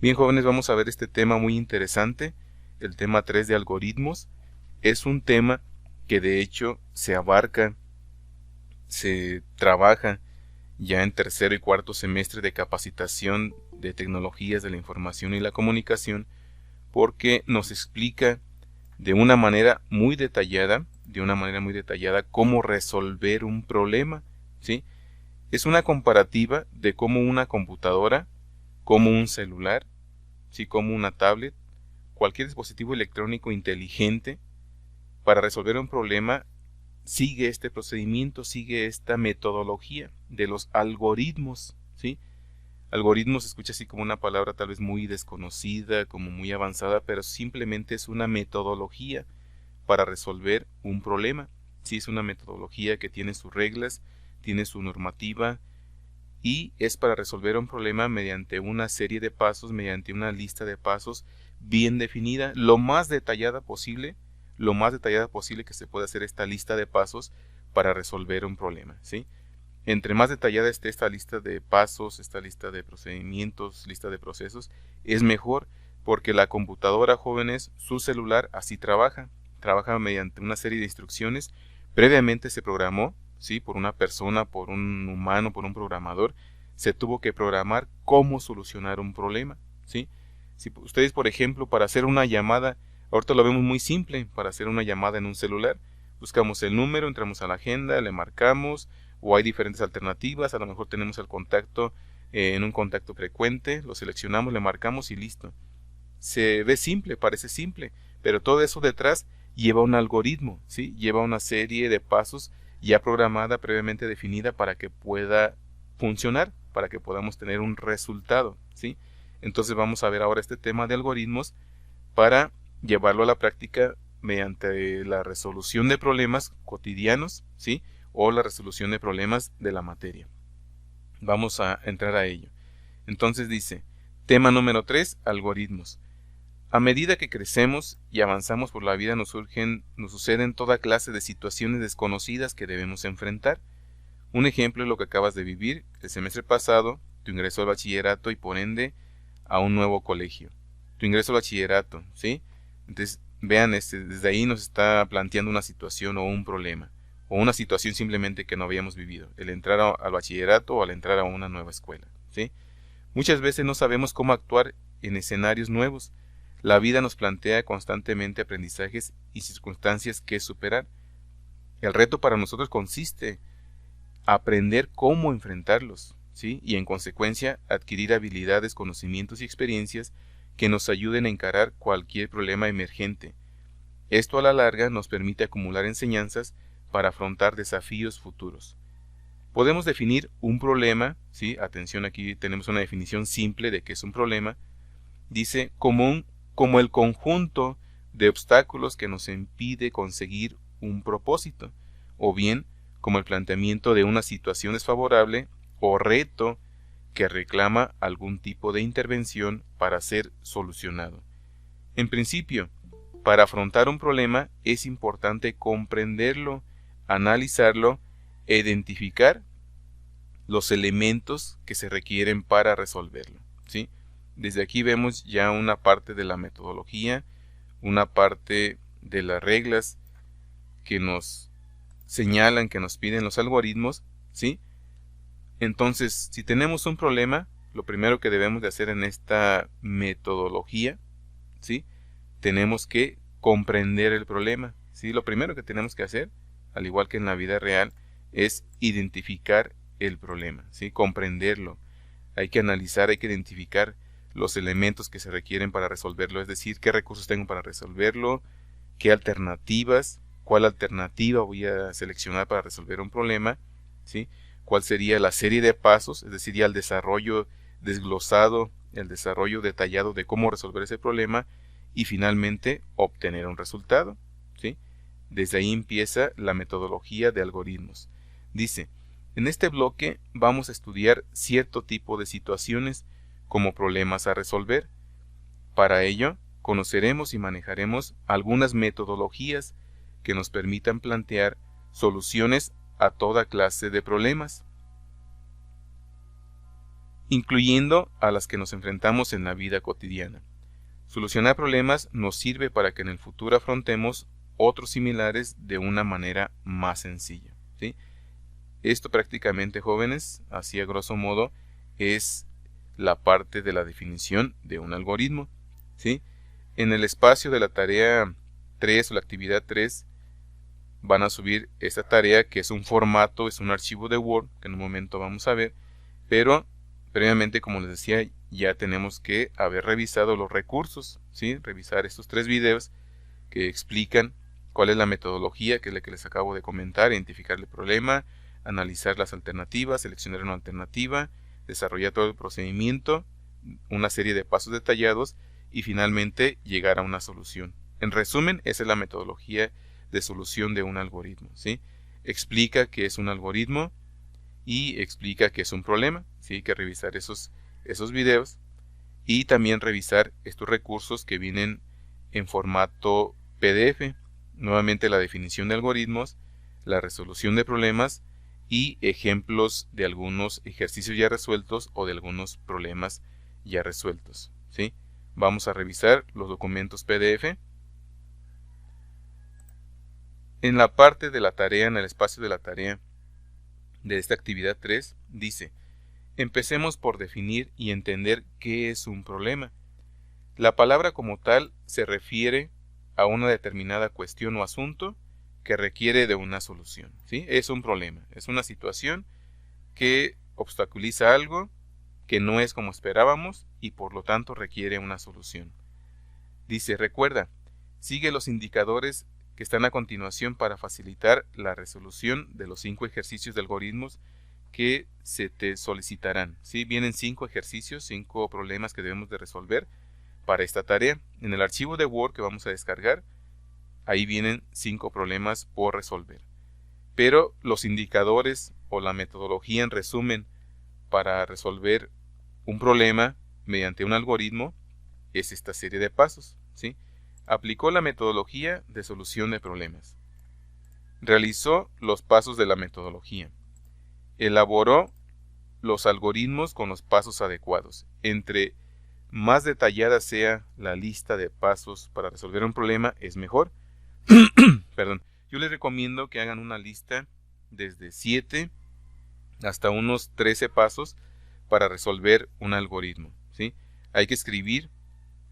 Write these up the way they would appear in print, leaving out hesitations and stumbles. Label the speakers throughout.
Speaker 1: Bien, jóvenes, vamos a ver este tema muy interesante, el tema 3 de algoritmos. Es un tema que de hecho se abarca, se trabaja ya en tercero y cuarto semestre de capacitación de tecnologías de la información y la comunicación, porque nos explica de una manera muy detallada, cómo resolver un problema, ¿sí? Es una comparativa de cómo una computadora, como un celular, ¿sí? Como una tablet, cualquier dispositivo electrónico inteligente, para resolver un problema, sigue este procedimiento, sigue esta metodología de los algoritmos, ¿sí? Algoritmos se escucha así como una palabra tal vez muy desconocida, como muy avanzada, pero simplemente es una metodología para resolver un problema. Sí, es una metodología que tiene sus reglas, tiene su normativa y es para resolver un problema mediante una serie de pasos, mediante una lista de pasos bien definida, lo más detallada posible que se pueda hacer esta lista de pasos para resolver un problema, ¿sí? Entre más detallada esté esta lista de pasos, esta lista de procedimientos, lista de procesos, es mejor, porque la computadora, jóvenes, su celular así trabaja mediante una serie de instrucciones. Previamente se programó, ¿sí? Por una persona, por un humano, por un programador, se tuvo que programar cómo solucionar un problema, ¿sí? Si ustedes, por ejemplo, para hacer una llamada, ahorita lo vemos muy simple, para hacer una llamada en un celular, buscamos el número, entramos a la agenda, le marcamos, o hay diferentes alternativas, a lo mejor tenemos el contacto en un contacto frecuente, lo seleccionamos, le marcamos y listo. Se ve simple, parece simple, pero todo eso detrás lleva un algoritmo, ¿sí? Lleva una serie de pasos ya programada, previamente definida para que pueda funcionar, para que podamos tener un resultado, ¿sí? Entonces vamos a ver ahora este tema de algoritmos para llevarlo a la práctica mediante la resolución de problemas cotidianos, ¿sí? O la resolución de problemas de la materia. Vamos a entrar a ello. Entonces dice, tema número 3, algoritmos. A medida que crecemos y avanzamos por la vida nos suceden toda clase de situaciones desconocidas que debemos enfrentar. Un ejemplo es lo que acabas de vivir el semestre pasado, tu ingreso al bachillerato y por ende a un nuevo colegio. Tu ingreso al bachillerato, ¿sí? Entonces, vean, desde ahí nos está planteando una situación o un problema, o una situación simplemente que no habíamos vivido, el entrar al bachillerato o al entrar a una nueva escuela, ¿sí? Muchas veces no sabemos cómo actuar en escenarios nuevos. La vida nos plantea constantemente aprendizajes y circunstancias que superar. El reto para nosotros consiste en aprender cómo enfrentarlos, ¿sí? Y en consecuencia adquirir habilidades, conocimientos y experiencias que nos ayuden a encarar cualquier problema emergente. Esto a la larga nos permite acumular enseñanzas para afrontar desafíos futuros. Podemos definir un problema, ¿sí? Atención, aquí tenemos una definición simple de qué es un problema. Dice como el conjunto de obstáculos que nos impide conseguir un propósito, o bien como el planteamiento de una situación desfavorable o reto que reclama algún tipo de intervención para ser solucionado. En principio, para afrontar un problema es importante comprenderlo, analizarlo e identificar los elementos que se requieren para resolverlo, ¿sí? Desde aquí vemos ya una parte de la metodología, una parte de las reglas que nos señalan, que nos piden los algoritmos, ¿sí? Entonces, si tenemos un problema, lo primero que debemos de hacer en esta metodología, ¿sí? Tenemos que comprender el problema, ¿sí? Lo primero que tenemos que hacer, al igual que en la vida real, es identificar el problema, ¿sí? Comprenderlo. Hay que analizar, hay que identificar los elementos que se requieren para resolverlo, es decir, qué recursos tengo para resolverlo, qué alternativas, cuál alternativa voy a seleccionar para resolver un problema, ¿sí? Cuál sería la serie de pasos, es decir, ya el desarrollo desglosado, el desarrollo detallado de cómo resolver ese problema y finalmente obtener un resultado, ¿sí? Desde ahí empieza la metodología de algoritmos. Dice, en este bloque vamos a estudiar cierto tipo de situaciones como problemas a resolver. Para ello, conoceremos y manejaremos algunas metodologías que nos permitan plantear soluciones a toda clase de problemas. incluyendo a las que nos enfrentamos en la vida cotidiana. Solucionar problemas nos sirve para que en el futuro afrontemos otros similares de una manera más sencilla, ¿sí? Esto prácticamente, jóvenes, así a grosso modo, es la parte de la definición de un algoritmo, ¿sí? En el espacio de la tarea 3 o la actividad 3 van a subir esta tarea, que es un formato, es un archivo de Word, que en un momento vamos a ver, pero previamente, como les decía, ya tenemos que haber revisado los recursos, ¿sí? Revisar estos 3 videos que explican cuál es la metodología, que es la que les acabo de comentar, identificar el problema, analizar las alternativas, seleccionar una alternativa, desarrollar todo el procedimiento, una serie de pasos detallados y finalmente llegar a una solución. En resumen, esa es la metodología de solución de un algoritmo, ¿sí? Explica qué es un algoritmo y explica qué es un problema, ¿sí? Hay que revisar esos videos y también revisar estos recursos que vienen en formato PDF. Nuevamente, la definición de algoritmos, la resolución de problemas y ejemplos de algunos ejercicios ya resueltos o de algunos problemas ya resueltos, ¿sí? Vamos a revisar los documentos PDF. En la parte de la tarea, en el espacio de la tarea de esta actividad 3, dice: empecemos por definir y entender qué es un problema. La palabra como tal se refiere a una determinada cuestión o asunto que requiere de una solución, ¿sí? Es un problema, es una situación que obstaculiza algo que no es como esperábamos y por lo tanto requiere una solución. Dice: recuerda, sigue los indicadores que están a continuación para facilitar la resolución de los 5 ejercicios de algoritmos que se te solicitarán, ¿sí? Vienen 5 ejercicios, 5 problemas que debemos de resolver para esta tarea. En el archivo de Word que vamos a descargar, ahí vienen 5 problemas por resolver. Pero los indicadores o la metodología, en resumen, para resolver un problema mediante un algoritmo es esta serie de pasos, ¿sí? Aplicó la metodología de solución de problemas. Realizó los pasos de la metodología. Elaboró los algoritmos con los pasos adecuados. Entre más detallada sea la lista de pasos para resolver un problema, es mejor. Perdón. Yo les recomiendo que hagan una lista desde 7 hasta unos 13 pasos para resolver un algoritmo, ¿sí? Hay que escribir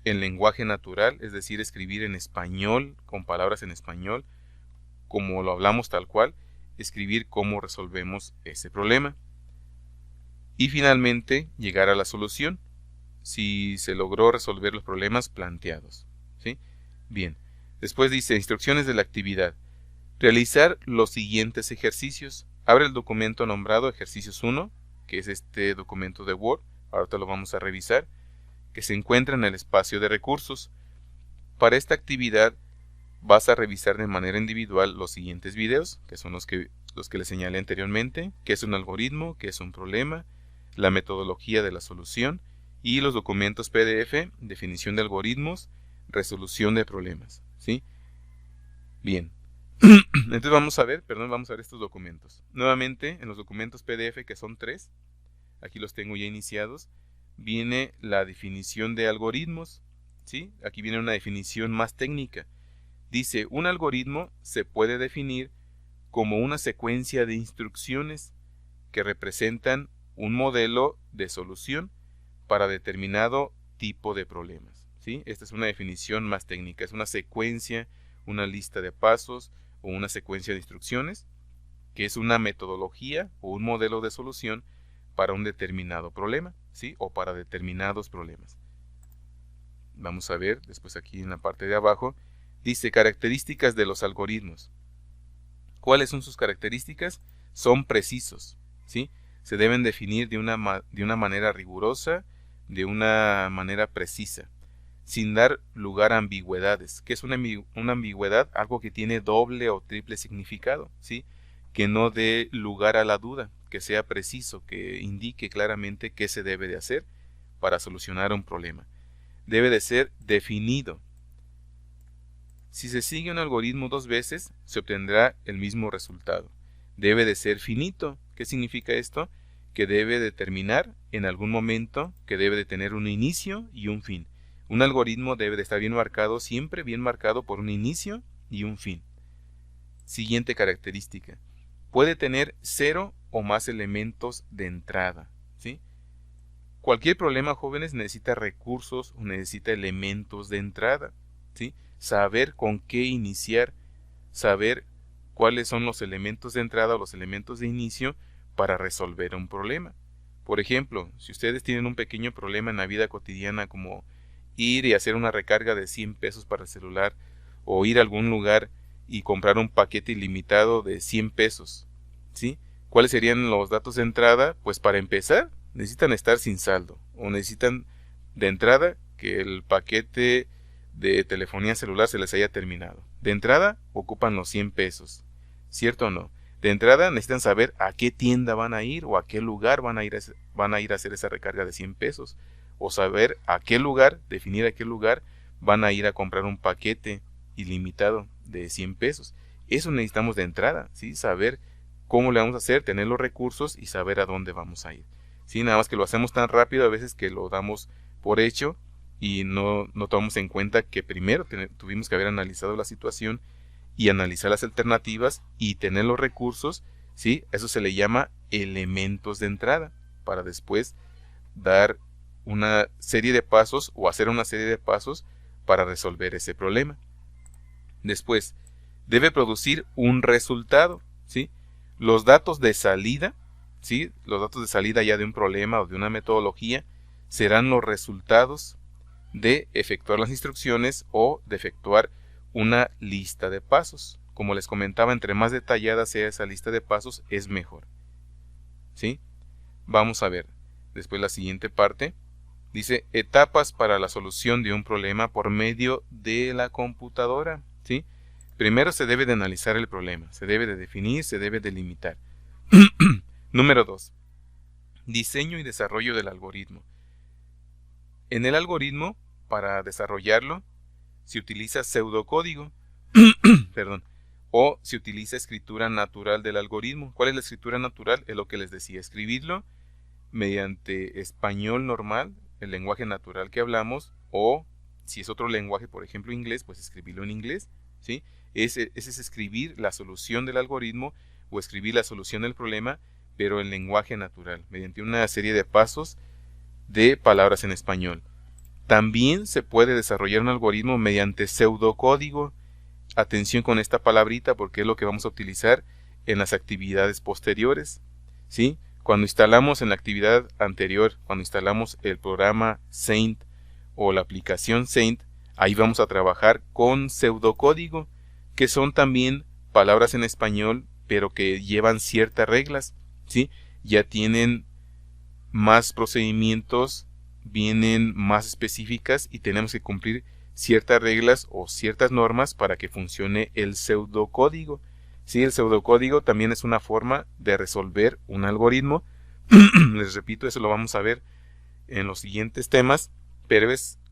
Speaker 1: en lenguaje natural, es decir, escribir en español, con palabras en español, como lo hablamos tal cual, escribir cómo resolvemos ese problema. Y finalmente, llegar a la solución, si se logró resolver los problemas planteados, ¿sí? Bien, después dice: instrucciones de la actividad. Realizar los siguientes ejercicios. Abre el documento nombrado ejercicios 1, que es este documento de Word, ahorita lo vamos a revisar, que se encuentra en el espacio de recursos. Para esta actividad vas a revisar de manera individual los siguientes videos, que son los que les señalé anteriormente: qué es un algoritmo, qué es un problema, la metodología de la solución y los documentos PDF, definición de algoritmos, resolución de problemas, ¿sí? Bien. Entonces vamos a ver estos documentos. Nuevamente, en los documentos PDF, que son 3, aquí los tengo ya iniciados, viene la definición de algoritmos, ¿sí? Aquí viene una definición más técnica. Dice: un algoritmo se puede definir como una secuencia de instrucciones que representan un modelo de solución para determinado tipo de problemas, ¿sí? Esta es una definición más técnica, es una secuencia, una lista de pasos o una secuencia de instrucciones que es una metodología o un modelo de solución para un determinado problema, ¿sí? O para determinados problemas. Vamos a ver después aquí en la parte de abajo, dice: características de los algoritmos. ¿Cuáles son sus características? Son precisos, ¿sí? Se deben definir de una manera rigurosa, de una manera precisa, sin dar lugar a ambigüedades. ¿Qué es una ambigüedad? Algo que tiene doble o triple significado, ¿sí? Que no dé lugar a la duda, que sea preciso, que indique claramente qué se debe de hacer para solucionar un problema. Debe de ser definido. Si se sigue un algoritmo 2 veces, se obtendrá el mismo resultado. Debe de ser finito. ¿Qué significa esto? que debe de terminar en algún momento, que debe de tener un inicio y un fin. Un algoritmo debe de estar bien marcado, siempre bien marcado por un inicio y un fin. Siguiente característica. Puede tener 0 o más elementos de entrada, ¿sí? Cualquier problema, jóvenes, necesita recursos o necesita elementos de entrada, ¿sí? Saber con qué iniciar, saber cuáles son los elementos de entrada o los elementos de inicio para resolver un problema. Por ejemplo, si ustedes tienen un pequeño problema en la vida cotidiana, como ir y hacer una recarga de 100 pesos para el celular, o ir a algún lugar y comprar un paquete ilimitado de 100 pesos, ¿sí? ¿Cuáles serían los datos de entrada? Pues para empezar, necesitan estar sin saldo, o necesitan de entrada que el paquete de telefonía celular se les haya terminado. De entrada, ocupan los 100 pesos, ¿cierto o no? De entrada, necesitan saber a qué tienda van a ir o a qué lugar van a ir a hacer esa recarga de 100 pesos. O saber a qué lugar, definir a qué lugar van a ir a comprar un paquete ilimitado de 100 pesos. Eso necesitamos de entrada, ¿sí? Saber cómo le vamos a hacer, tener los recursos y saber a dónde vamos a ir. ¿Sí? Nada más que lo hacemos tan rápido a veces que lo damos por hecho y no tomamos en cuenta que primero tuvimos que haber analizado la situación y analizar las alternativas y tener los recursos, ¿sí? Eso se le llama elementos de entrada, para después dar una serie de pasos o hacer una serie de pasos para resolver ese problema. Después, debe producir un resultado, ¿sí? Los datos de salida, ¿sí? Los datos de salida ya de un problema o de una metodología serán los resultados de efectuar las instrucciones o de efectuar una lista de pasos. Como les comentaba, entre más detallada sea esa lista de pasos, es mejor, ¿sí? Vamos a ver después la siguiente parte. Dice etapas para la solución de un problema por medio de la computadora, ¿sí? Primero se debe de analizar el problema, se debe de definir, se debe de delimitar. Número 2. Diseño y desarrollo del algoritmo. En el algoritmo, para desarrollarlo, se utiliza pseudocódigo, perdón, o se utiliza escritura natural del algoritmo. ¿Cuál es la escritura natural? Es lo que les decía, escribirlo mediante español normal, el lenguaje natural que hablamos, o si es otro lenguaje, por ejemplo inglés, pues escribirlo en inglés, ¿sí? Ese es escribir la solución del algoritmo o escribir la solución del problema, pero en lenguaje natural, mediante una serie de pasos de palabras en español. También se puede desarrollar un algoritmo mediante pseudocódigo. Atención con esta palabrita porque es lo que vamos a utilizar en las actividades posteriores, ¿sí? Cuando instalamos en la actividad anterior, cuando instalamos el programa Saint o la aplicación Saint, ahí vamos a trabajar con pseudocódigo, que son también palabras en español, pero que llevan ciertas reglas, ¿sí? Ya tienen más procedimientos, vienen más específicas y tenemos que cumplir ciertas reglas o ciertas normas para que funcione el pseudocódigo. Sí, el pseudocódigo también es una forma de resolver un algoritmo. Les repito, eso lo vamos a ver en los siguientes temas, pero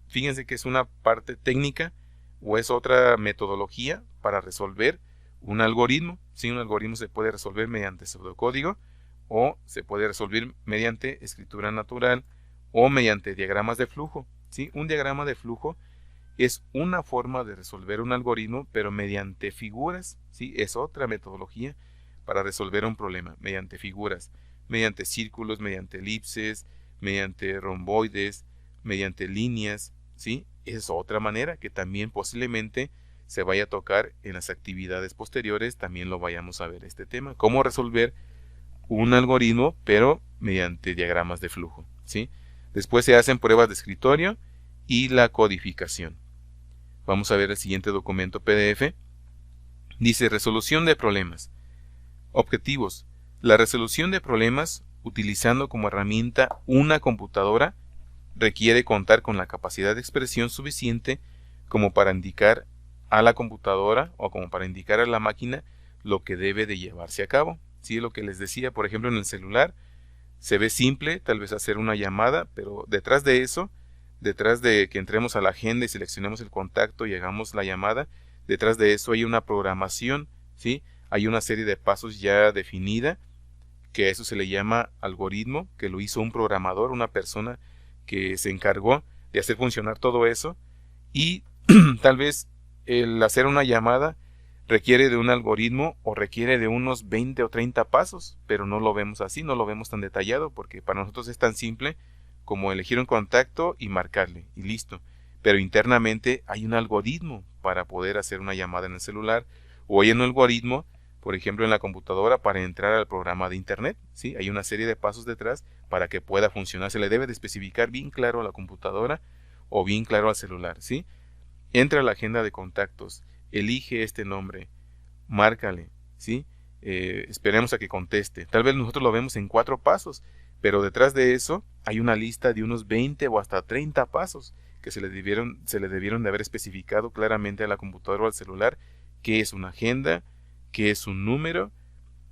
Speaker 1: fíjense que es una parte técnica o es otra metodología para resolver un algoritmo. Sí, un algoritmo se puede resolver mediante pseudocódigo o se puede resolver mediante escritura natural o mediante diagramas de flujo. ¿Sí? Un diagrama de flujo es una forma de resolver un algoritmo, pero mediante figuras, ¿sí? Es otra metodología para resolver un problema, mediante figuras, mediante círculos, mediante elipses, mediante romboides, mediante líneas, ¿sí? Es otra manera que también posiblemente se vaya a tocar en las actividades posteriores, también lo vayamos a ver este tema, cómo resolver un algoritmo, pero mediante diagramas de flujo, ¿sí? Después se hacen pruebas de escritorio y la codificación. Vamos a ver el siguiente documento PDF. Dice resolución de problemas. Objetivos. La resolución de problemas utilizando como herramienta una computadora requiere contar con la capacidad de expresión suficiente como para indicar a la computadora o como para indicar a la máquina lo que debe de llevarse a cabo. ¿Sí? Lo que les decía, por ejemplo, en el celular se ve simple, tal vez hacer una llamada, pero detrás de eso, detrás de que entremos a la agenda y seleccionemos el contacto y hagamos la llamada, detrás de eso hay una programación, ¿sí? Hay una serie de pasos ya definida que a eso se le llama algoritmo, que lo hizo un programador, una persona que se encargó de hacer funcionar todo eso, y tal vez el hacer una llamada requiere de un algoritmo o requiere de unos 20 o 30 pasos, pero no lo vemos así, no lo vemos tan detallado, porque para nosotros es tan simple como elegir un contacto y marcarle, y listo. Pero internamente hay un algoritmo para poder hacer una llamada en el celular, o hay un algoritmo, por ejemplo, en la computadora para entrar al programa de internet, ¿sí? Hay una serie de pasos detrás para que pueda funcionar. Se le debe de especificar bien claro a la computadora o bien claro al celular, ¿sí? Entra a la agenda de contactos, elige este nombre, márcale, ¿sí? Esperemos a que conteste. Tal vez nosotros lo vemos en 4 pasos, pero detrás de eso hay una lista de unos 20 o hasta 30 pasos que se le debieron de haber especificado claramente a la computadora o al celular qué es una agenda, qué es un número,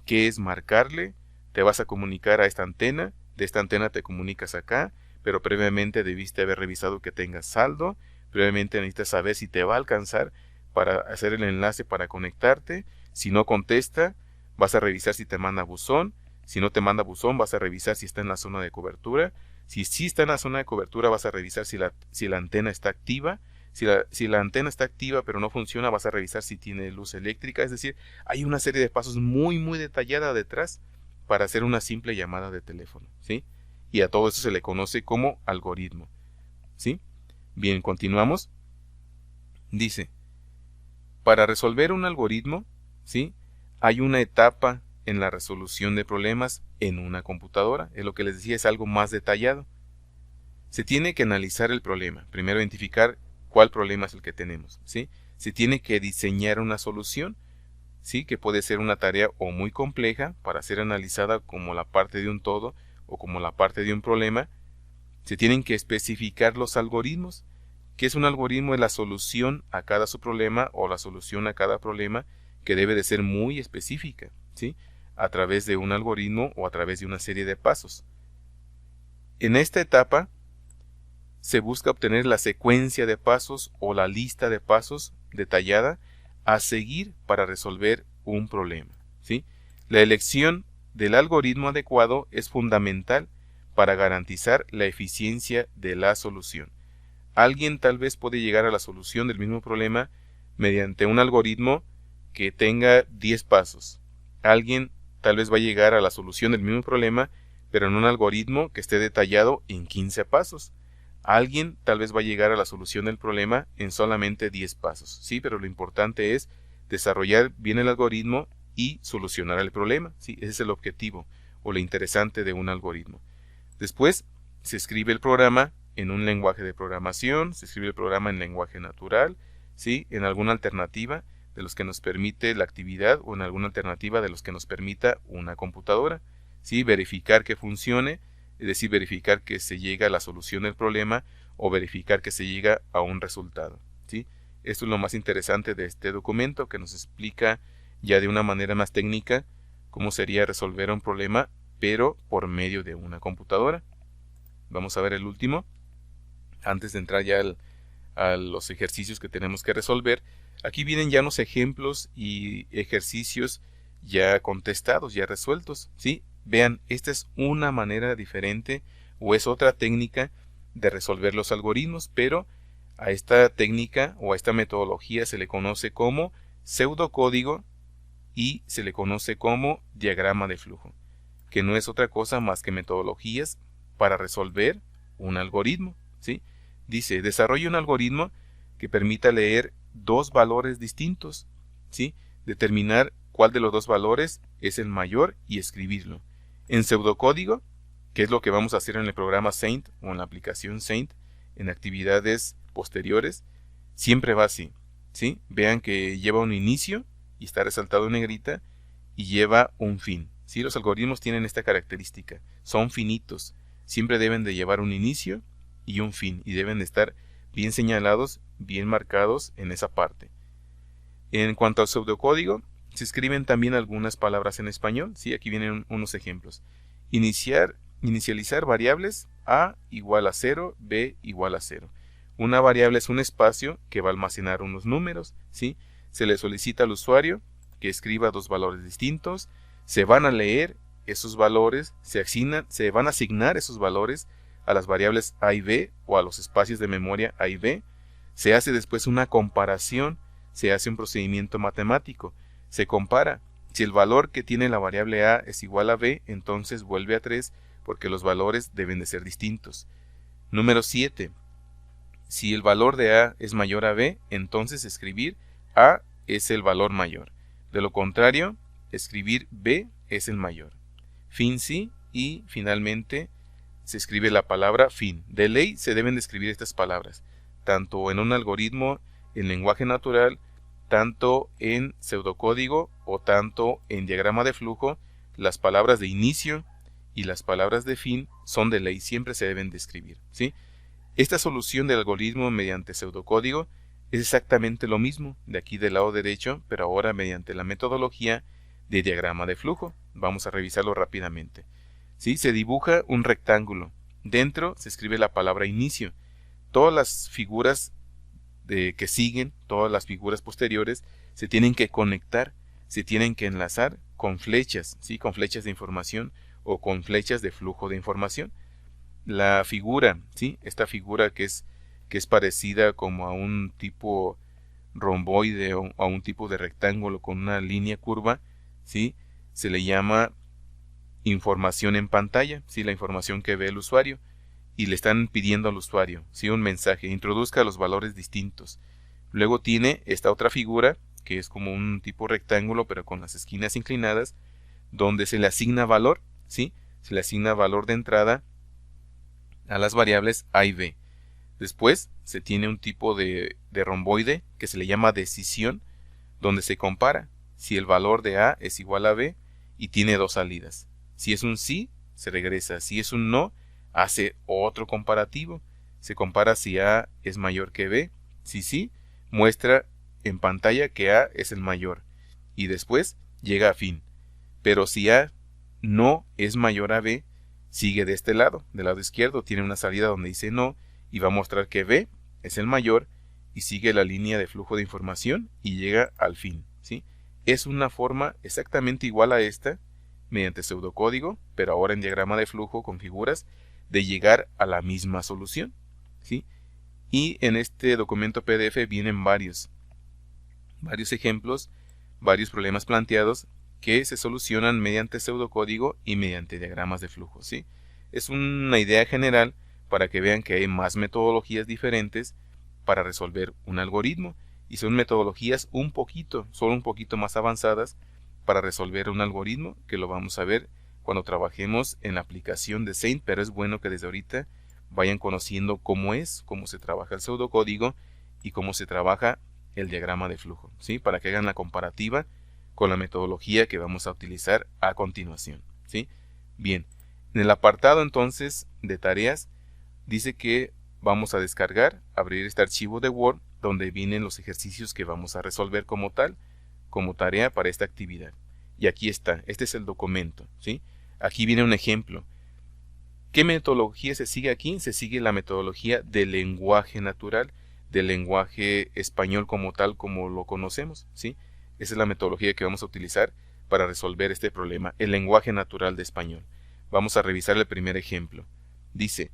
Speaker 1: qué es marcarle, te vas a comunicar a esta antena, de esta antena te comunicas acá, pero previamente debiste haber revisado que tengas saldo, previamente necesitas saber si te va a alcanzar para hacer el enlace para conectarte. Si no contesta, vas a revisar si te manda buzón. Si no te manda buzón, vas a revisar si está en la zona de cobertura. Si sí está en la zona de cobertura, vas a revisar si la antena está activa. Si la antena está activa pero no funciona, vas a revisar si tiene luz eléctrica. Es decir, hay una serie de pasos muy detallada detrás para hacer una simple llamada de teléfono, ¿sí? Y a todo eso se le conoce como algoritmo, ¿sí? Bien, continuamos. Dice, para resolver un algoritmo, ¿sí? Hay una etapa en la resolución de problemas en una computadora. Es lo que les decía, es algo más detallado. Se tiene que analizar el problema. Primero identificar cuál problema es el que tenemos, ¿sí? Se tiene que diseñar una solución, ¿sí? Que puede ser una tarea o muy compleja para ser analizada como la parte de un todo o como la parte de un problema. Se tienen que especificar los algoritmos. ¿Qué es un algoritmo? Es la solución a cada subproblema o la solución a cada problema que debe de ser muy específica, ¿sí? A través de un algoritmo o a través de una serie de pasos. En esta etapa se busca obtener la secuencia de pasos o la lista de pasos detallada a seguir para resolver un problema, ¿sí? La elección del algoritmo adecuado es fundamental para garantizar la eficiencia de la solución. Alguien tal vez puede llegar a la solución del mismo problema mediante un algoritmo que tenga 10 pasos. Alguien tal vez va a llegar a la solución del mismo problema, pero en un algoritmo que esté detallado en 15 pasos. Alguien tal vez va a llegar a la solución del problema en solamente 10 pasos, ¿sí? Pero lo importante es desarrollar bien el algoritmo y solucionar el problema, ¿sí? Ese es el objetivo o lo interesante de un algoritmo. Después se escribe el programa en un lenguaje de programación, se escribe el programa en lenguaje natural, ¿sí? En alguna alternativa de los que nos permite la actividad o en alguna alternativa de los que nos permita una computadora, ¿sí? Verificar que funcione, es decir, verificar que se llega a la solución del problema o verificar que se llega a un resultado, ¿sí? Esto es lo más interesante de este documento, que nos explica ya de una manera más técnica cómo sería resolver un problema, pero por medio de una computadora. Vamos a ver el último, antes de entrar ya a los ejercicios que tenemos que resolver. Aquí vienen ya unos ejemplos y ejercicios ya contestados, ya resueltos, ¿sí? Vean, esta es una manera diferente o es otra técnica de resolver los algoritmos, pero a esta técnica o a esta metodología se le conoce como pseudocódigo y se le conoce como diagrama de flujo, que no es otra cosa más que metodologías para resolver un algoritmo, ¿sí? Dice, desarrolla un algoritmo que permita leer 2 valores distintos, ¿sí? Determinar cuál de los 2 valores es el mayor y escribirlo. En pseudocódigo, que es lo que vamos a hacer en el programa Saint o en la aplicación Saint, en actividades posteriores, siempre va así, ¿sí? Vean que lleva un inicio y está resaltado en negrita y lleva un fin, ¿sí? Los algoritmos tienen esta característica, son finitos, siempre deben de llevar un inicio y un fin y deben de estar bien señalados, bien marcados en esa parte. En cuanto al pseudocódigo, se escriben también algunas palabras en español, ¿sí? Aquí vienen unos ejemplos. Inicializar variables A igual a 0, B igual a 0. Una variable es un espacio que va a almacenar unos números, ¿sí? Se le solicita al usuario que escriba 2 valores distintos, se van a leer esos valores, se van a asignar esos valores a las variables a y b o a los espacios de memoria a y b. Se hace después una comparación, se hace un procedimiento matemático, se compara. Si el valor que tiene la variable a es igual a b, entonces vuelve a 3 porque los valores deben de ser distintos. Número 7. Si el valor de a es mayor a b, entonces escribir a es el valor mayor. De lo contrario, escribir b es el mayor. Fin sí, y finalmente se escribe la palabra fin. De ley se deben de escribir estas palabras, tanto en un algoritmo en lenguaje natural, tanto en pseudocódigo o tanto en diagrama de flujo. Las palabras de inicio y las palabras de fin son de ley, siempre se deben de escribir, ¿sí? Esta solución del algoritmo mediante pseudocódigo es exactamente lo mismo de aquí del lado derecho, pero ahora mediante la metodología de diagrama de flujo. Vamos a revisarlo rápidamente. ¿Sí? Se dibuja un rectángulo. Dentro se escribe la palabra inicio. Todas las figuras que siguen, todas las figuras posteriores, se tienen que conectar, se tienen que enlazar con flechas, ¿sí? Con flechas de información o con flechas de flujo de información. La figura, ¿sí? Esta figura que es parecida como a un tipo romboide o a un tipo de rectángulo con una línea curva, ¿sí? Se le llama información en pantalla, ¿sí? La información que ve el usuario, y le están pidiendo al usuario, ¿sí? Un mensaje, introduzca los valores distintos. Luego tiene esta otra figura que es como un tipo rectángulo pero con las esquinas inclinadas, donde se le asigna valor, ¿sí? Se le asigna valor de entrada a las variables a y b. Después se tiene un tipo de romboide que se le llama decisión, donde se compara si el valor de a es igual a b y tiene dos salidas. Si es un sí, se regresa. Si es un no, hace otro comparativo. Se compara si a es mayor que b. Si sí, muestra en pantalla que a es el mayor. Y después llega a fin. Pero si a no es mayor a b, sigue de este lado. Del lado izquierdo tiene una salida donde dice no y va a mostrar que b es el mayor y sigue la línea de flujo de información y llega al fin, ¿sí? Es una forma exactamente igual a esta, mediante pseudocódigo, pero ahora en diagrama de flujo con figuras, de llegar a la misma solución, ¿sí? Y en este documento PDF vienen varios ejemplos, varios problemas planteados que se solucionan mediante pseudocódigo y mediante diagramas de flujo, ¿sí? Es una idea general para que vean que hay más metodologías diferentes para resolver un algoritmo, y son metodologías solo un poquito más avanzadas para resolver un algoritmo, que lo vamos a ver cuando trabajemos en la aplicación de Saint, pero es bueno que desde ahorita vayan conociendo cómo se trabaja el pseudocódigo y cómo se trabaja el diagrama de flujo, ¿sí? Para que hagan la comparativa con la metodología que vamos a utilizar a continuación, ¿sí? Bien, en el apartado entonces de tareas dice que vamos a descargar, abrir este archivo de Word donde vienen los ejercicios que vamos a resolver como tal, como tarea para esta actividad. Y aquí está, este es el documento, ¿sí? Aquí viene un ejemplo. ¿Qué metodología se sigue aquí? Se sigue la metodología del lenguaje natural, del lenguaje español como tal, como lo conocemos, ¿sí? Esa es la metodología que vamos a utilizar para resolver este problema, el lenguaje natural de español. Vamos a revisar el primer ejemplo. Dice: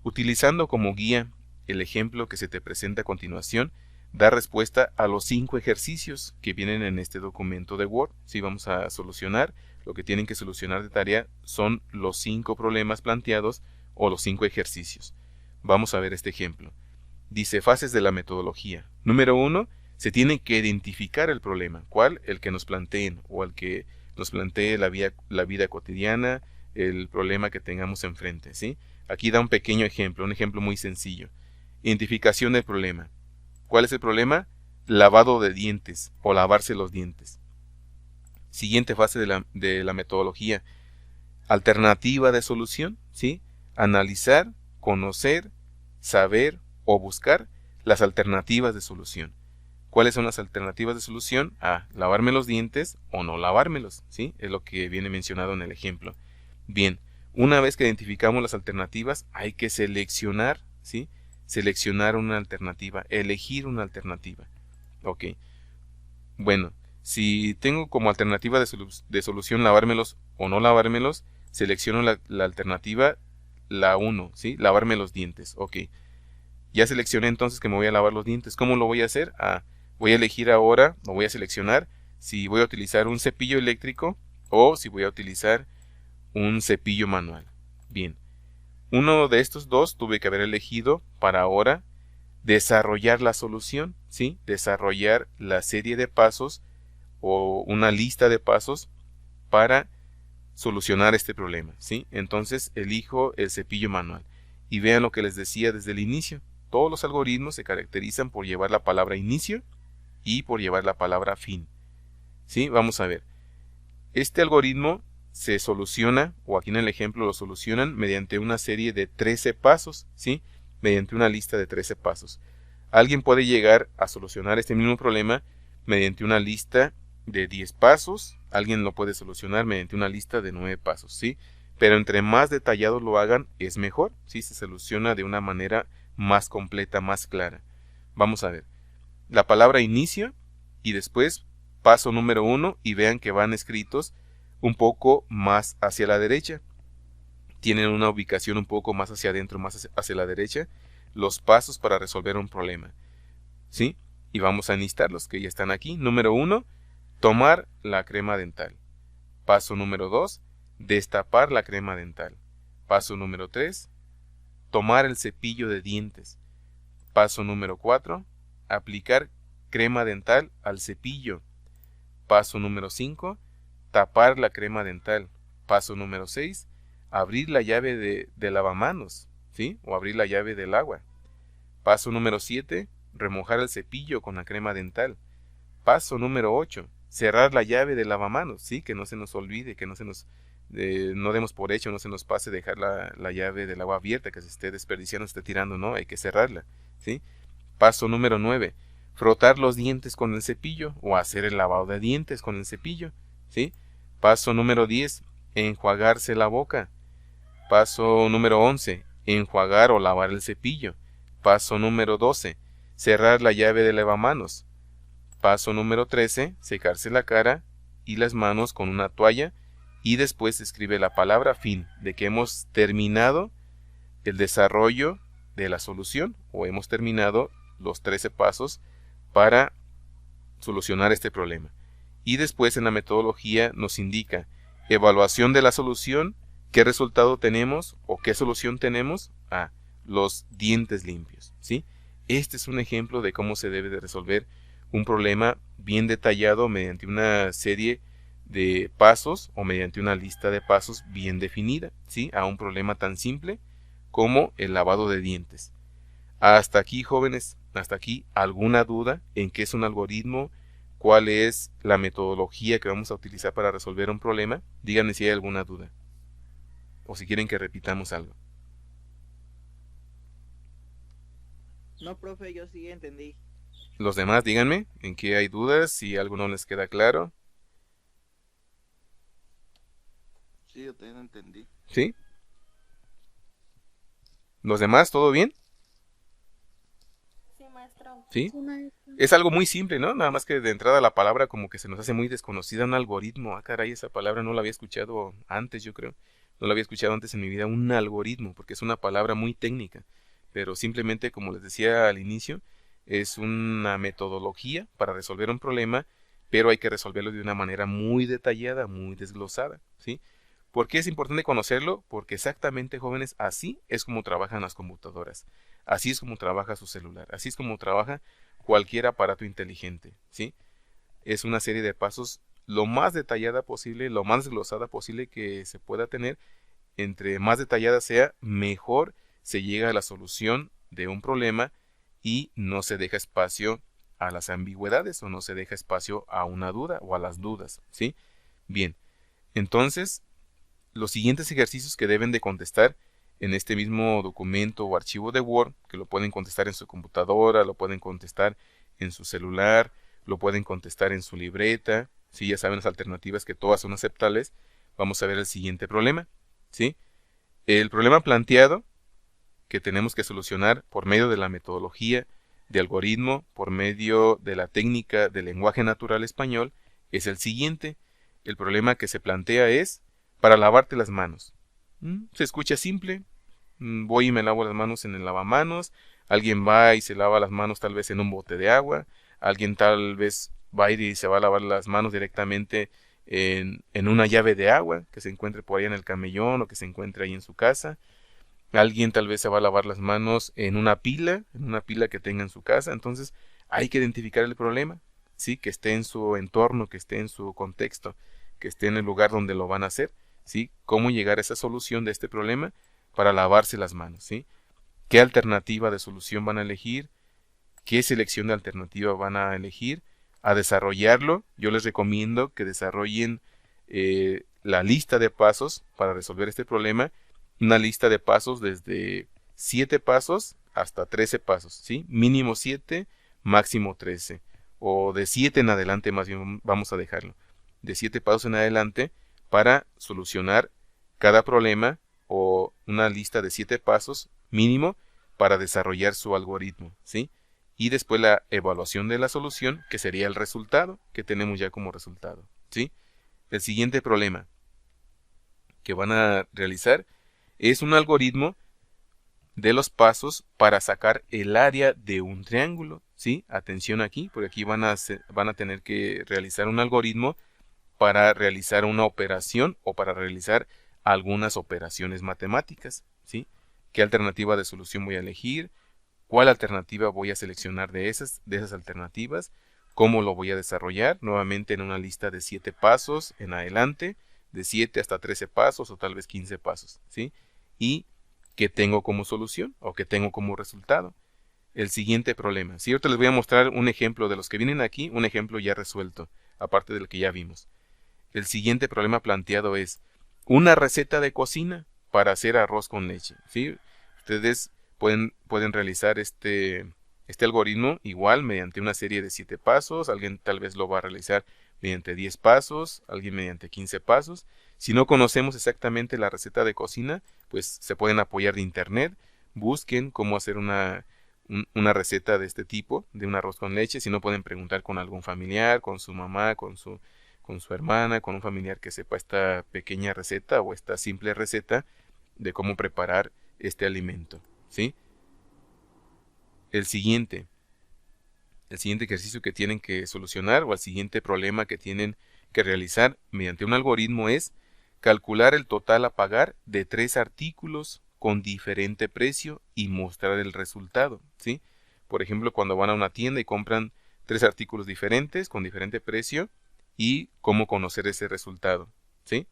Speaker 1: utilizando como guía el ejemplo que se te presenta a continuación, da respuesta a los 5 ejercicios que vienen en este documento de Word. Sí, vamos a solucionar. Lo que tienen que solucionar de tarea son los 5 problemas planteados o los 5 ejercicios. Vamos a ver este ejemplo. Dice: fases de la metodología. Número 1, se tiene que identificar el problema. ¿Cuál? El que nos planteen o el que nos plantee la vida cotidiana, el problema que tengamos enfrente, ¿sí? Aquí da un pequeño ejemplo, un ejemplo muy sencillo. Identificación del problema. ¿Cuál es el problema? Lavado de dientes o lavarse los dientes. Siguiente fase de la metodología. Alternativa de solución, ¿sí? Analizar, conocer, saber o buscar las alternativas de solución. ¿Cuáles son las alternativas de solución? A, lavarme los dientes o no lavármelos, ¿sí? Es lo que viene mencionado en el ejemplo. Bien, una vez que identificamos las alternativas, hay que seleccionar, ¿sí? Seleccionar una alternativa, elegir una alternativa. Ok. Bueno, Si tengo como alternativa de solución lavármelos o no lavármelos, selecciono la alternativa, la 1, ¿sí? Lavarme los dientes. Ok. Ya seleccioné entonces que me voy a lavar los dientes. ¿Cómo lo voy a hacer? Voy a elegir ahora, o voy a seleccionar si voy a utilizar un cepillo eléctrico o si voy a utilizar un cepillo manual. Bien. Uno de estos dos tuve que haber elegido para ahora desarrollar la solución, ¿sí? Desarrollar la serie de pasos o una lista de pasos para solucionar este problema, ¿sí? Entonces elijo el cepillo manual y vean lo que les decía desde el inicio. Todos los algoritmos se caracterizan por llevar la palabra inicio y por llevar la palabra fin, ¿sí? Vamos a ver. Este algoritmo se soluciona, o aquí en el ejemplo lo solucionan mediante una serie de 13 pasos, ¿sí? Mediante una lista de 13 pasos. Alguien puede llegar a solucionar este mismo problema mediante una lista de 10 pasos, alguien lo puede solucionar mediante una lista de 9 pasos, ¿sí? Pero entre más detallado lo hagan, es mejor, ¿sí? Se soluciona de una manera más completa, más clara. Vamos a ver. La palabra inicio y después paso número 1 y vean que van escritos un poco más hacia la derecha. Tienen una ubicación un poco más hacia adentro, más hacia la derecha, los pasos para resolver un problema, ¿sí? Y vamos a enlistarlos que ya están aquí. Número 1, tomar la crema dental. Paso número 2, destapar la crema dental. Paso número 3, tomar el cepillo de dientes. Paso número 4, aplicar crema dental al cepillo. Paso número 5, tapar la crema dental. Paso número 6, abrir la llave de lavamanos, ¿sí? O abrir la llave del agua. Paso número 7, remojar el cepillo con la crema dental. Paso número 8, cerrar la llave del lavamanos, ¿sí? Que no se nos olvide, que no demos por hecho, no se nos pase dejar la llave del agua abierta, que se esté desperdiciando, se esté tirando, no, hay que cerrarla, ¿sí? Paso número 9, frotar los dientes con el cepillo o hacer el lavado de dientes con el cepillo, ¿sí? Paso número 10, enjuagarse la boca. Paso número 11, enjuagar o lavar el cepillo. Paso número 12, cerrar la llave del lavamanos. Paso número 13, secarse la cara y las manos con una toalla y después escribe la palabra fin, de que hemos terminado el desarrollo de la solución o hemos terminado los 13 pasos para solucionar este problema. Y después en la metodología nos indica evaluación de la solución, qué resultado tenemos o qué solución tenemos, los dientes limpios, ¿sí? Este es un ejemplo de cómo se debe de resolver un problema bien detallado mediante una serie de pasos o mediante una lista de pasos bien definida, ¿sí? A un problema tan simple como el lavado de dientes. Hasta aquí, jóvenes, hasta aquí, ¿alguna duda en qué es un algoritmo? ¿Cuál es la metodología que vamos a utilizar para resolver un problema? Díganme si hay alguna duda o si quieren que repitamos algo.
Speaker 2: No, profe, yo sí entendí.
Speaker 1: Los demás, díganme en qué hay dudas, si algo no les queda claro.
Speaker 2: Sí, yo también entendí.
Speaker 1: ¿Sí? ¿Los demás, todo bien?
Speaker 3: Sí, maestro.
Speaker 1: ¿Sí?
Speaker 3: Sí, maestro.
Speaker 1: Es algo muy simple, ¿no? Nada más que de entrada la palabra como que se nos hace muy desconocida, un algoritmo. Ah, caray, esa palabra no la había escuchado antes, yo creo. No la había escuchado antes en mi vida, un algoritmo, porque es una palabra muy técnica. Pero simplemente, como les decía al inicio, es una metodología para resolver un problema, pero hay que resolverlo de una manera muy detallada, muy desglosada, ¿sí? ¿Por qué es importante conocerlo? Porque exactamente, jóvenes, así es como trabajan las computadoras. Así es como trabaja su celular. Así es como trabaja cualquier aparato inteligente, ¿sí? Es una serie de pasos lo más detallada posible, lo más desglosada posible que se pueda tener. Entre más detallada sea, mejor se llega a la solución de un problema y no se deja espacio a las ambigüedades o no se deja espacio a una duda o a las dudas, ¿sí? Bien, entonces los siguientes ejercicios que deben de contestar en este mismo documento o archivo de Word, que lo pueden contestar en su computadora, lo pueden contestar en su celular, lo pueden contestar en su libreta, si ya saben las alternativas que todas son aceptables. Vamos a ver el siguiente problema, ¿sí? El problema planteado que tenemos que solucionar por medio de la metodología de algoritmo, por medio de la técnica del lenguaje natural español, es el siguiente. El problema que se plantea es para lavarte las manos. Se escucha simple. Voy y me lavo las manos en el lavamanos. Alguien va y se lava las manos tal vez en un bote de agua. Alguien tal vez va a ir y se va a lavar las manos directamente en una llave de agua que se encuentre por ahí en el camellón o que se encuentre ahí en su casa. Alguien tal vez se va a lavar las manos en una pila que tenga en su casa. Entonces hay que identificar el problema, ¿sí? Que esté en su entorno, que esté en su contexto, que esté en el lugar donde lo van a hacer, ¿sí? Cómo llegar a esa solución de este problema para lavarse las manos, ¿sí? ¿Qué alternativa de solución van a elegir? ¿Qué selección de alternativa van a elegir? A desarrollarlo, yo les recomiendo que desarrollen la lista de pasos para resolver este problema, una lista de pasos desde 7 pasos hasta 13 pasos, ¿sí? Mínimo 7, máximo 13, o de 7 en adelante más bien vamos a dejarlo, de 7 pasos en adelante para solucionar cada problema, o una lista de 7 pasos mínimo para desarrollar su algoritmo, ¿sí? Y después la evaluación de la solución, que sería el resultado que tenemos ya como resultado, ¿sí? El siguiente problema que van a realizar es un algoritmo de los pasos para sacar el área de un triángulo, ¿sí? Atención aquí, porque aquí van a tener que realizar un algoritmo para realizar una operación o para realizar algunas operaciones matemáticas, ¿sí? ¿Qué alternativa de solución voy a elegir? ¿Cuál alternativa voy a seleccionar de esas alternativas? ¿Cómo lo voy a desarrollar? Nuevamente en una lista de 7 pasos en adelante, de 7 hasta 13 pasos o tal vez 15 pasos, ¿sí? Y ¿qué tengo como solución o qué tengo como resultado? El siguiente problema. Si ahorita les voy a mostrar un ejemplo de los que vienen aquí, un ejemplo ya resuelto, aparte del que ya vimos. El siguiente problema planteado es una receta de cocina para hacer arroz con leche, ¿sí? Ustedes pueden realizar este algoritmo igual mediante una serie de 7 pasos. Alguien tal vez lo va a realizar mediante 10 pasos, alguien mediante 15 pasos. Si no conocemos exactamente la receta de cocina, pues se pueden apoyar de internet. Busquen cómo hacer una receta de este tipo, de un arroz con leche. Si no, pueden preguntar con algún familiar, con su mamá, con su hermana, con un familiar que sepa esta pequeña receta o esta simple receta de cómo preparar este alimento, ¿sí? El siguiente ejercicio que tienen que solucionar, o el siguiente problema que tienen que realizar mediante un algoritmo, es calcular el total a pagar de 3 artículos con diferente precio y mostrar el resultado, ¿sí? Por ejemplo, cuando van a una tienda y compran 3 artículos diferentes con diferente precio, y cómo conocer ese resultado, ¿sí?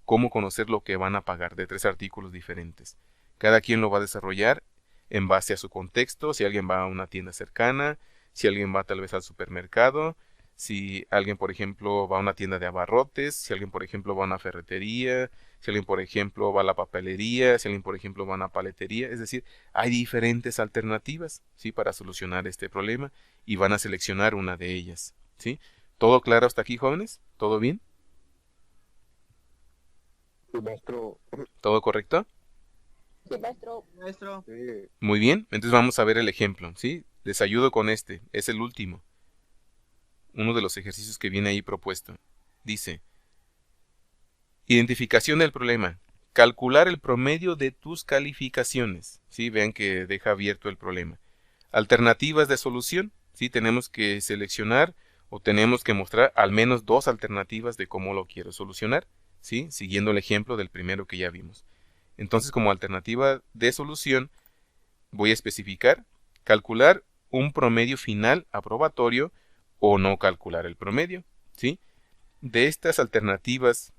Speaker 1: Cómo conocer lo que van a pagar de 3 artículos diferentes. Cada quien lo va a desarrollar en base a su contexto. Si alguien va a una tienda cercana, si alguien va tal vez al supermercado, si alguien, por ejemplo, va a una tienda de abarrotes, si alguien, por ejemplo, va a una ferretería, si alguien, por ejemplo, va a la papelería, si alguien, por ejemplo, va a una paletería. Es decir, hay diferentes alternativas, ¿sí? Para solucionar este problema, y van a seleccionar una de ellas, ¿sí? ¿Todo claro hasta aquí, jóvenes? ¿Todo bien?
Speaker 3: Sí, maestro.
Speaker 1: ¿Todo correcto?
Speaker 4: Sí, maestro.
Speaker 2: Maestro,
Speaker 3: Sí.
Speaker 1: Muy bien, entonces vamos a ver el ejemplo, ¿sí? Les ayudo con este, es el último. Uno de los ejercicios que viene ahí propuesto. Dice, identificación del problema. Calcular el promedio de tus calificaciones, ¿sí? Vean que deja abierto el problema. Alternativas de solución, ¿sí? Tenemos que seleccionar o tenemos que mostrar al menos 2 alternativas de cómo lo quiero solucionar, ¿sí? Siguiendo el ejemplo del primero que ya vimos. Entonces, como alternativa de solución, voy a especificar calcular un promedio final aprobatorio o no calcular el promedio, ¿sí? De estas alternativas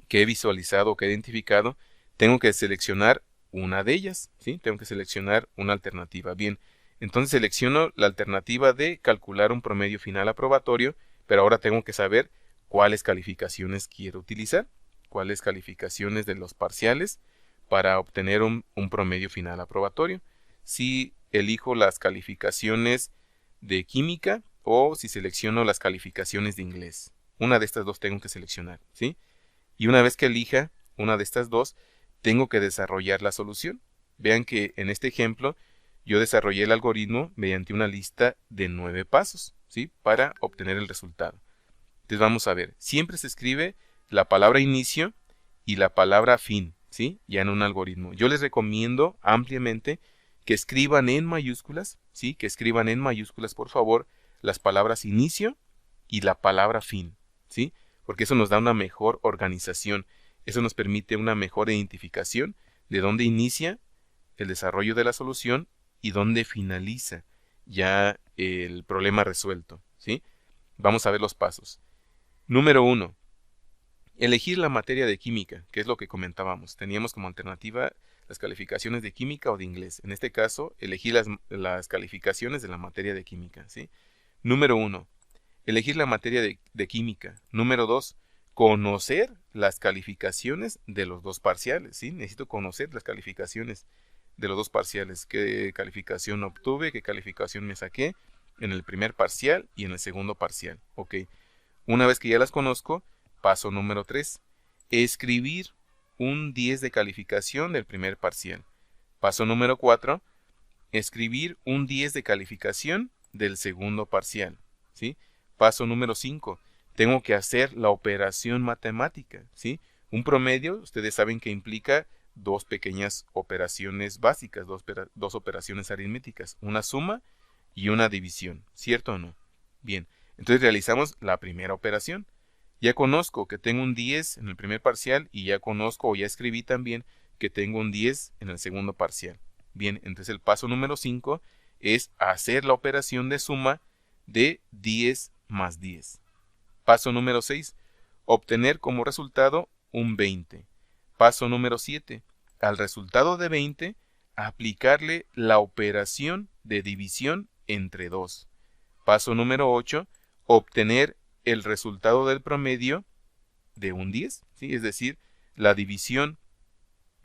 Speaker 1: que he visualizado o que he identificado, tengo que seleccionar una de ellas, ¿sí? Tengo que seleccionar una alternativa. Bien, entonces selecciono la alternativa de calcular un promedio final aprobatorio, pero ahora tengo que saber cuáles calificaciones quiero utilizar, cuáles calificaciones de los parciales para obtener un promedio final aprobatorio. Si elijo las calificaciones de química o si selecciono las calificaciones de inglés. Una de estas dos tengo que seleccionar, ¿sí? Y una vez que elija una de estas dos, tengo que desarrollar la solución. Vean que en este ejemplo yo desarrollé el algoritmo mediante una lista de 9 pasos, ¿sí? Para obtener el resultado. Entonces vamos a ver, siempre se escribe la palabra inicio y la palabra fin, ¿sí? Ya en un algoritmo. Yo les recomiendo ampliamente que escriban en mayúsculas, ¿sí? Que escriban en mayúsculas, por favor, las palabras inicio y la palabra fin, ¿sí? Porque eso nos da una mejor organización, eso nos permite una mejor identificación de dónde inicia el desarrollo de la solución y dónde finaliza ya el problema resuelto, ¿sí? Vamos a ver los pasos. Número 1. Elegir la materia de química, que es lo que comentábamos. Teníamos como alternativa las calificaciones de química o de inglés. En este caso, elegí las calificaciones de la materia de química, ¿sí? Número 1. Elegir la materia de química. Número 2. Conocer las calificaciones de los dos parciales, ¿sí? Necesito conocer las calificaciones de los dos parciales. ¿Qué calificación obtuve? ¿Qué calificación me saqué en el primer parcial y en el segundo parcial? Ok. Una vez que ya las conozco, paso número 3. Escribir un 10 de calificación del primer parcial. Paso número 4. Escribir un 10 de calificación del segundo parcial, ¿sí? Paso número 5. Tengo que hacer la operación matemática, ¿sí? Un promedio, ustedes saben que implica dos pequeñas operaciones básicas, dos operaciones aritméticas, una suma y una división, ¿cierto o no? Bien, entonces realizamos la primera operación. Ya conozco que tengo un 10 en el primer parcial y ya conozco o ya escribí también que tengo un 10 en el segundo parcial. Bien, entonces el paso número 5 es hacer la operación de suma de 10 más 10. Paso número 6, obtener como resultado un 20. Paso número 7, al resultado de 20, aplicarle la operación de división entre 2. Paso número 8, obtener el resultado del promedio de un 10, ¿sí? Es decir, la división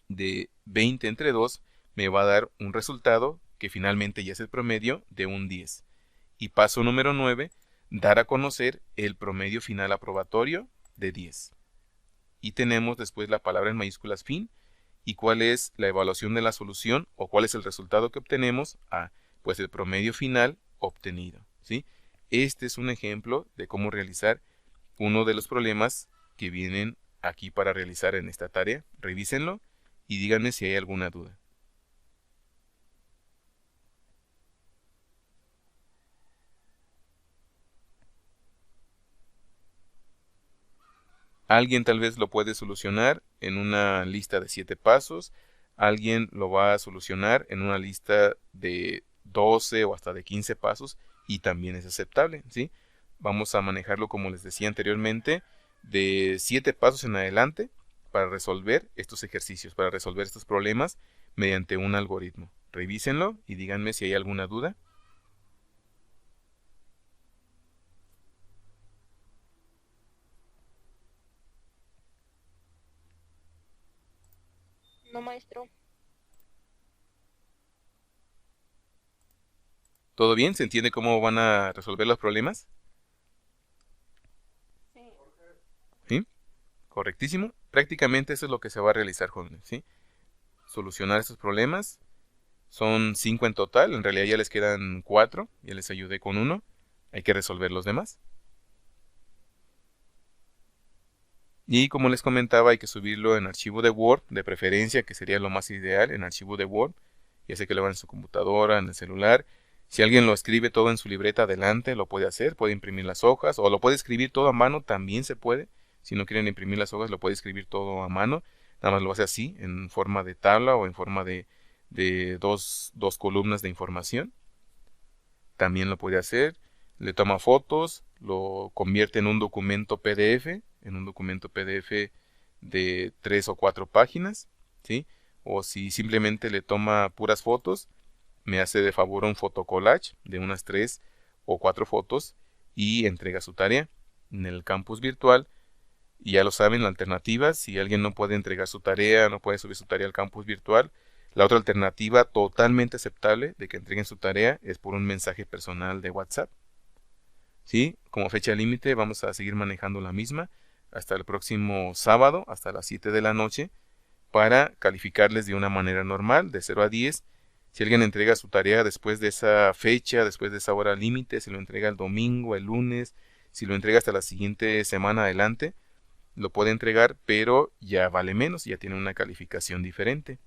Speaker 1: de 20 entre 2 me va a dar un resultado que finalmente ya es el promedio de un 10. Y paso número 9, dar a conocer el promedio final aprobatorio de 10. Y tenemos después la palabra en mayúsculas fin. ¿Y cuál es la evaluación de la solución o cuál es el resultado que obtenemos? Pues el promedio final obtenido, ¿sí? Este es un ejemplo de cómo realizar uno de los problemas que vienen aquí para realizar en esta tarea. Revísenlo y díganme si hay alguna duda. Alguien tal vez lo puede solucionar en una lista de 7 pasos. Alguien lo va a solucionar en una lista de 12 o hasta de 15 pasos y también es aceptable, ¿sí? Vamos a manejarlo, como les decía anteriormente, de 7 pasos en adelante para resolver estos ejercicios, para resolver estos problemas mediante un algoritmo. Revísenlo y díganme si hay alguna duda.
Speaker 4: No, maestro.
Speaker 1: ¿Todo bien? ¿Se entiende cómo van a resolver los problemas?
Speaker 4: Sí.
Speaker 1: ¿Sí? Correctísimo. Prácticamente eso es lo que se va a realizar, jóvenes, ¿sí? Solucionar estos problemas. Son 5 en total, en realidad ya les quedan 4, ya les ayudé con 1. Hay que resolver los demás. Y como les comentaba, hay que subirlo en archivo de Word, de preferencia, que sería lo más ideal, en archivo de Word. Ya sea que lo hagan en su computadora, en el celular. Si alguien lo escribe todo en su libreta adelante, lo puede hacer, puede imprimir las hojas, o lo puede escribir todo a mano, también se puede. Si no quieren imprimir las hojas, lo puede escribir todo a mano. Nada más lo hace así, en forma de tabla o en forma de dos columnas de información. También lo puede hacer. Le toma fotos, lo convierte en un documento PDF, de 3 o 4 páginas, ¿sí? O si simplemente le toma puras fotos, me hace de favor un fotocollage de unas 3 o 4 fotos y entrega su tarea en el campus virtual. Y ya lo saben, la alternativa, si alguien no puede entregar su tarea, no puede subir su tarea al campus virtual, la otra alternativa totalmente aceptable de que entreguen su tarea es por un mensaje personal de WhatsApp. ¿Sí? Como fecha límite vamos a seguir manejando la misma hasta el próximo sábado, hasta las 7 de la noche, para calificarles de una manera normal, de 0 a 10. Si alguien entrega su tarea después de esa fecha, después de esa hora límite, se lo entrega el domingo, el lunes, Si lo entrega hasta la siguiente semana adelante, lo puede entregar, pero ya vale menos, ya tiene una calificación diferente.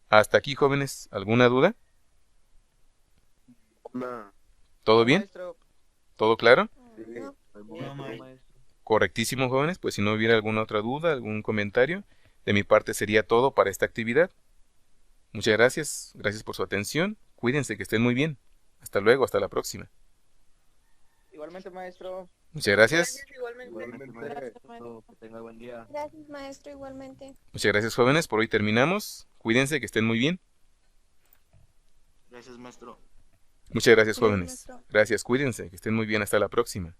Speaker 1: Hasta aquí, jóvenes, ¿alguna duda?
Speaker 3: No.
Speaker 1: ¿Todo bien?
Speaker 2: Maestro,
Speaker 1: ¿Todo claro?
Speaker 4: No.
Speaker 3: No, maestro.
Speaker 1: Correctísimo, jóvenes, pues si no hubiera alguna otra duda, algún comentario, de mi parte sería todo para esta actividad. Muchas gracias, gracias por su atención, cuídense, que estén muy bien. Hasta luego, hasta la próxima.
Speaker 2: igualmente, maestro.
Speaker 1: Muchas gracias.
Speaker 3: Igualmente, maestro.
Speaker 4: Gracias, maestro.
Speaker 3: Que tenga buen día.
Speaker 4: Gracias, maestro, igualmente.
Speaker 1: Muchas gracias, jóvenes, por hoy terminamos. Cuídense, que estén muy bien.
Speaker 3: Gracias, maestro.
Speaker 1: Muchas gracias,
Speaker 4: Gracias,
Speaker 1: jóvenes.
Speaker 4: maestro.
Speaker 1: Gracias, cuídense, que estén muy bien. Hasta la próxima.